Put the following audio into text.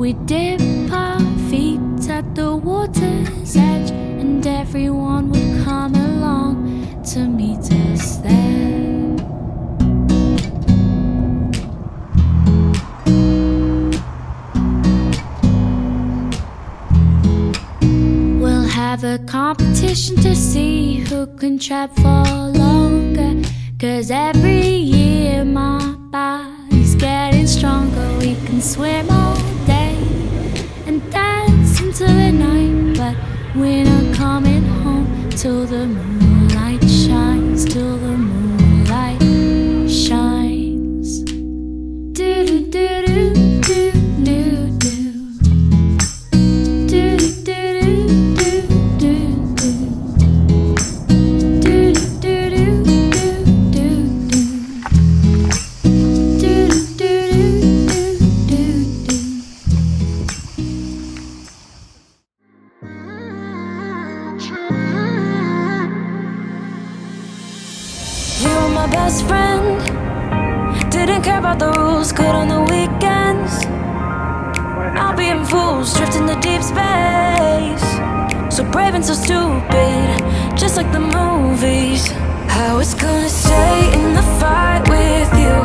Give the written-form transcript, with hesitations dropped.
we dip our feet at the water's edge, and everyone would come along to meet us there. We'll have a competition to see who can trap for longer, 'cause every year my body's getting stronger. We can swim all day and dance into the night, but we're not coming home till the moonlight shines, till the moonlight shines. Do do do do do do do. Do do do do do do. Do do do do do do. Do do do do do. You were my best friend. Didn't care about the rules, good on the weekends. I'll be in fools, drifting to deep space. So brave and so stupid, just like the movies. I was gonna stay in the fight with you,